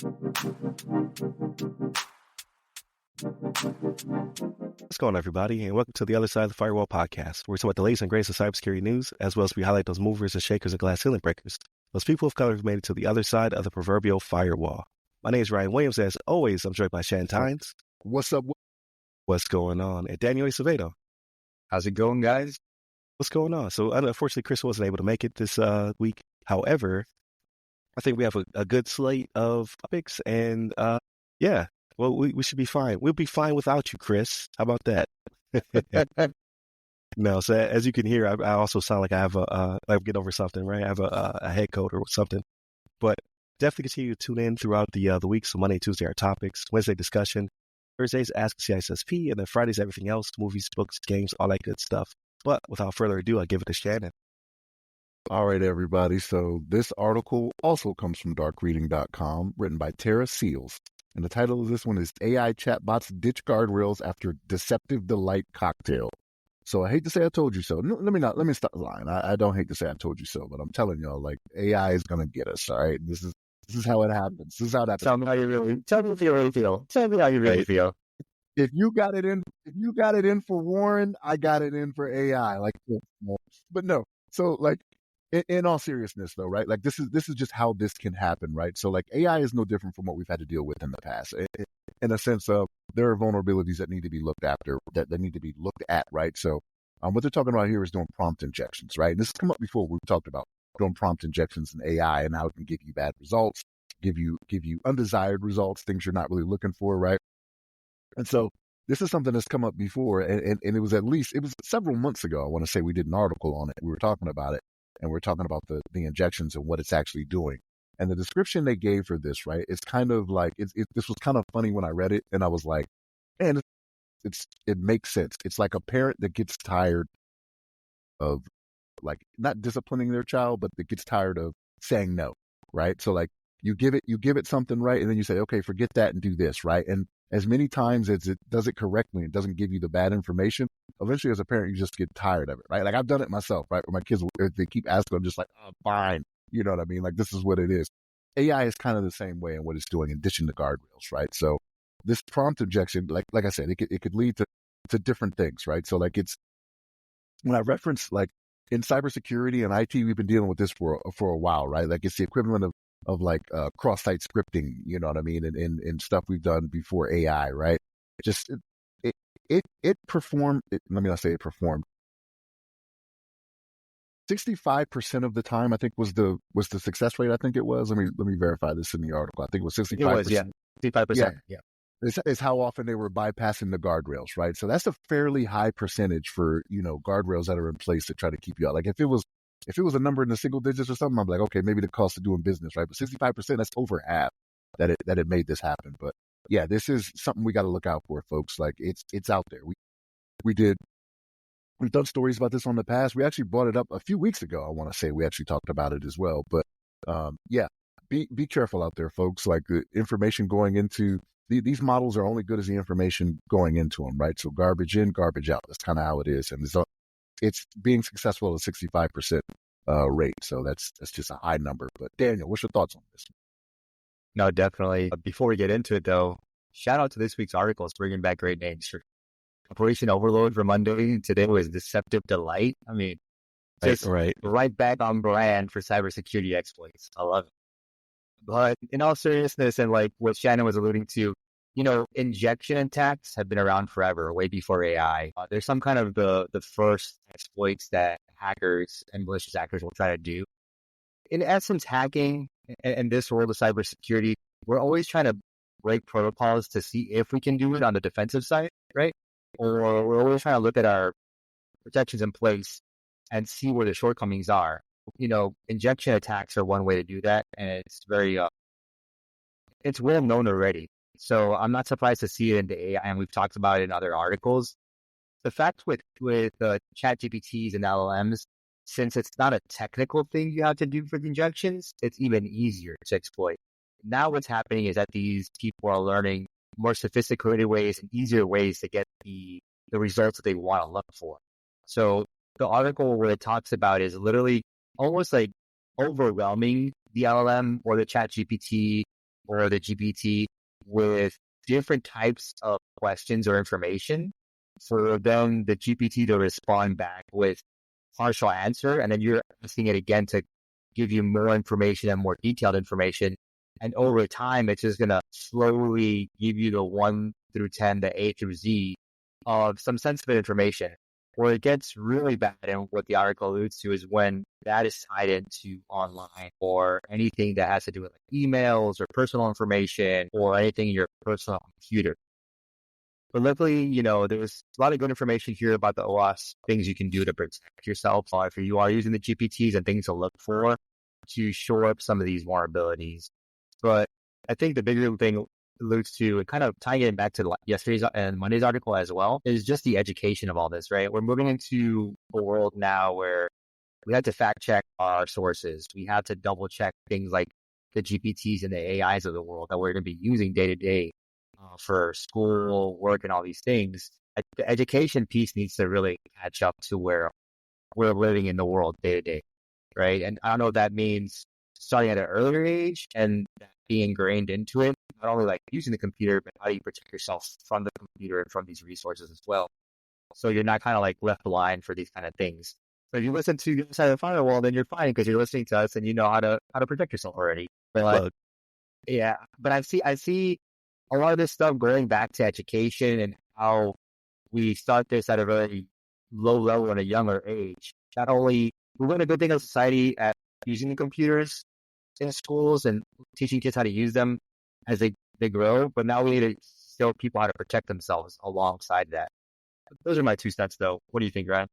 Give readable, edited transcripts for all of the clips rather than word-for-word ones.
What's going on, everybody, and welcome to the Other Side of the Firewall podcast, where we talk about the latest and greatest of cybersecurity news, as well as we highlight those movers and shakers and glass ceiling breakers, those people of color who've made it to the other side of the proverbial firewall. My name is Ryan Williams. As always, I'm joined by Shan Tynes. What's up? What's going on? And Daniel Acevedo. How's it going, guys? What's going on? So, unfortunately, Chris wasn't able to make it this week. However, I think we have a good slate of topics, and well, we should be fine. We'll be fine without you, Chris. How about that? No, so as you can hear, I also sound like I have I'm getting over something, right? I have a head cold or something. But definitely continue to tune in throughout the week. So Monday, Tuesday, our topics. Wednesday, discussion. Thursdays, Ask CISSP. And then Fridays, everything else, movies, books, games, all that good stuff. But without further ado, I give it to Shannon. All right, everybody. So this article also comes from darkreading.com, written by Tara Seals. And the title of this one is AI Chatbots Ditch Guardrails After Deceptive Delight Cocktail. So I hate to say I told you so. No, let me stop lying. I don't hate to say I told you so, but I'm telling y'all, like, AI is going to get us, all right? This is how it happens. This is how that Tell me how you really feel. Tell me how you really feel. If you got it in for Warren, I got it in for AI. Like, but no. So, like, in all seriousness, though, right? Like, this is just how this can happen, right? So, like, AI is no different from what we've had to deal with in the past. In a sense of, there are vulnerabilities that need to be looked after, that need to be looked at, right? So, what they're talking about here is doing prompt injections, right? And this has come up before. We've talked about doing prompt injections in AI and how it can give you bad results, give you undesired results, things you're not really looking for, right? And so this is something that's come up before, and it was several months ago. I want to say we did an article on it. We were talking about it, and we're talking about the injections and what it's actually doing. And the description they gave for this, right, it's kind of like, this was kind of funny when I read it, and I was like, man, it makes sense. It's like a parent that gets tired of, like, not disciplining their child, but that gets tired of saying no, right? So, like, you give it something, right, and then you say, okay, forget that and do this, right? And as many times as it does it correctly and doesn't give you the bad information, eventually as a parent, you just get tired of it, right? Like, I've done it myself, right? Where my kids, if they keep asking, I'm just like, oh, fine. You know what I mean? Like, this is what it is. AI is kind of the same way in what it's doing, in addition to guardrails, right? So this prompt injection, like I said, it could lead to different things, right? So, like, it's, when I reference, like, in cybersecurity and IT, we've been dealing with this for a while, right? Like, it's the equivalent of like cross-site scripting, you know what I mean, and stuff we've done before AI, right? It performed. Let me not say it performed. 65% of the time, I think, was the success rate. I think it was. Let me verify this in the article. I think it was 65%. It was, yeah, 65%. Yeah. It's how often they were bypassing the guardrails, right? So that's a fairly high percentage for, guardrails that are in place to try to keep you out. Like, if it was a number in the single digits or something, I'm like, okay, maybe the cost of doing business, right? But 65%, that's over half that it made this happen. But yeah, this is something we got to look out for, folks. Like, it's out there. We've done stories about this on the past. We actually brought it up a few weeks ago. I want to say we actually talked about it as well. But be careful out there, folks. Like, the information going into these models are only good as the information going into them, right? So garbage in, garbage out. That's kind of how it is, and it's being successful at a 65% rate. So that's just a high number. But Daniel, what's your thoughts on this? No, definitely. Before we get into it, though, shout out to this week's article. It's bringing back great names. For Operation Overload for Monday. Today was Deceptive Delight. I mean, just right back on brand for cybersecurity exploits. I love it. But in all seriousness, and like what Shannon was alluding to, injection attacks have been around forever, way before AI. There's some kind of the first exploits that hackers and malicious actors will try to do. In essence, hacking and this world of cybersecurity, we're always trying to break protocols to see if we can do it on the defensive side, right? Or we're always trying to look at our protections in place and see where the shortcomings are. Injection attacks are one way to do that, and it's very, it's well known already. So I'm not surprised to see it in the AI, and we've talked about it in other articles. The fact with ChatGPTs and LLMs, since it's not a technical thing you have to do for the injections, it's even easier to exploit. Now what's happening is that these people are learning more sophisticated ways and easier ways to get the results that they want to look for. So the article where it talks about is literally almost like overwhelming the LLM or the ChatGPT or the GPT with different types of questions or information for then the GPT to respond back with partial answer. And then you're asking it again to give you more information and more detailed information. And over time, it's just going to slowly give you the 1 through 10, the A through Z of some sensitive information. Where it gets really bad, and what the article alludes to, is when that is tied into online or anything that has to do with like emails or personal information or anything in your personal computer. But luckily, there's a lot of good information here about the OS, things you can do to protect yourself if you are using the GPTs, and things to look for to shore up some of these vulnerabilities. But I think the bigger thing alludes to, and kind of tying it back to yesterday's and Monday's article as well, is just the education of all this, right? We're moving into a world now where we have to fact check our sources. We have to double check things like the GPTs and the AIs of the world that we're going to be using day to day for school, work, and all these things. The education piece needs to really catch up to where we're living in the world day to day, right? And I don't know if that means starting at an earlier age and being ingrained into it, not only like using the computer, but how do you protect yourself from the computer and from these resources as well. So you're not kind of like left blind for these kind of things. So if you listen to the other side of the firewall, then you're fine because you're listening to us and you know how to protect yourself already. But yeah, but I see a lot of this stuff going back to education and how we start this at a very low level at a younger age. Not only we're doing a good thing as a society at using the computers in schools and teaching kids how to use them as they grow, but now we need to show people how to protect themselves alongside that. Those are my 2 cents, though. What do you think, Ryan?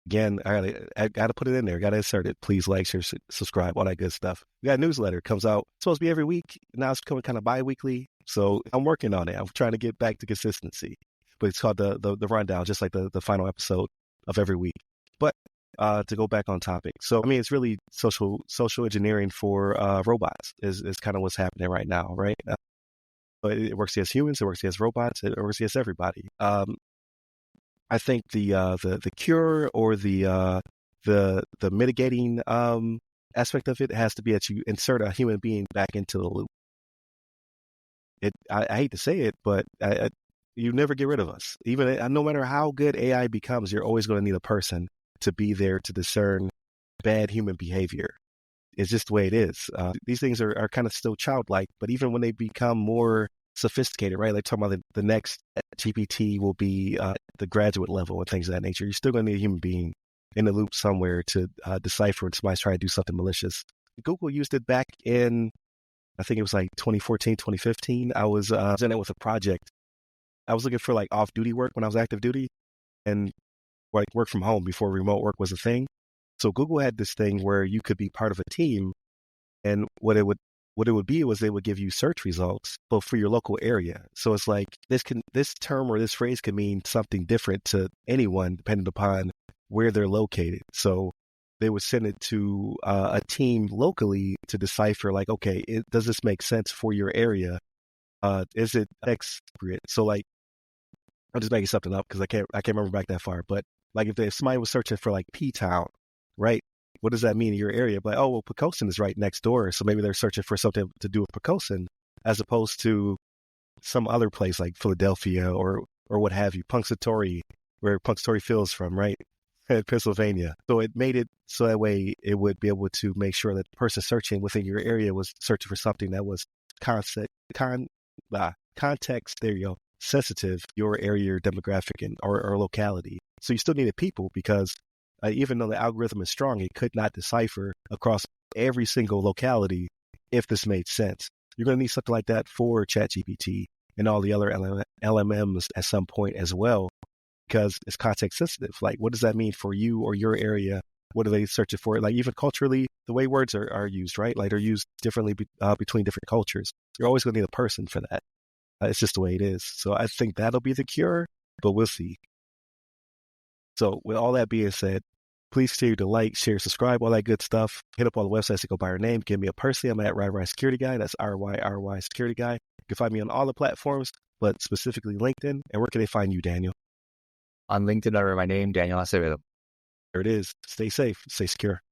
Again, I got to put it in there. Got to insert it. Please like, share, subscribe, all that good stuff. We got a newsletter. It comes out. It's supposed to be every week. Now it's coming kind of bi-weekly. So I'm working on it. I'm trying to get back to consistency. But it's called the rundown, just like the final episode of every week. But to go back on topic. So, I mean, it's really social engineering for robots is kind of what's happening right now, right? But it works against humans. It works against robots. It works against everybody. I think the cure or the mitigating aspect of it has to be that you insert a human being back into the loop. I hate to say it, but you never get rid of us. Even no matter how good AI becomes, you're always going to need a person to be there to discern bad human behavior. It's just the way it is. These things are kind of still childlike, but even when they become more sophisticated, right? Like talking about the next GPT will be the graduate level and things of that nature. You're still going to need a human being in the loop somewhere to decipher when somebody's trying to do something malicious. Google used it back in, I think it was like 2014, 2015. I was in it with a project. I was looking for like off-duty work when I was active duty and like work from home before remote work was a thing. So Google had this thing where you could be part of a team, and what it would be was they would give you search results, but for your local area. So it's like this term or this phrase can mean something different to anyone depending upon where they're located. So they would send it to a team locally to decipher, like, okay, does this make sense for your area? Is it appropriate? So like, I'm just making something up because I can't remember back that far. But like if somebody was searching for like P-Town, right? What does that mean in your area? But oh, well, Pocosin is right next door, so maybe they're searching for something to do with Pocosin, as opposed to some other place like Philadelphia or what have you, Punxsutawney, where Punxsutawney Phil is from, right? Pennsylvania. So it made it so that way it would be able to make sure that the person searching within your area was searching for something that was context, there you go, sensitive, your area, your demographic, or locality. So you still needed people because even though the algorithm is strong, it could not decipher across every single locality if this made sense. You're going to need something like that for ChatGPT and all the other LMMs at some point as well, because it's context sensitive. Like, what does that mean for you or your area? What are they searching for? Like, even culturally, the way words are used, right? Like, they're used differently between different cultures. You're always going to need a person for that. It's just the way it is. So I think that'll be the cure, but we'll see. So with all that being said, please continue to like, share, subscribe, all that good stuff. Hit up all the websites that go by our name. Give me a personally. I'm at RY Security Guy. That's RY Security Guy. You can find me on all the platforms, but specifically LinkedIn. And where can they find you, Daniel? On LinkedIn, under my name, Daniel Acevedo. There it is. Stay safe. Stay secure.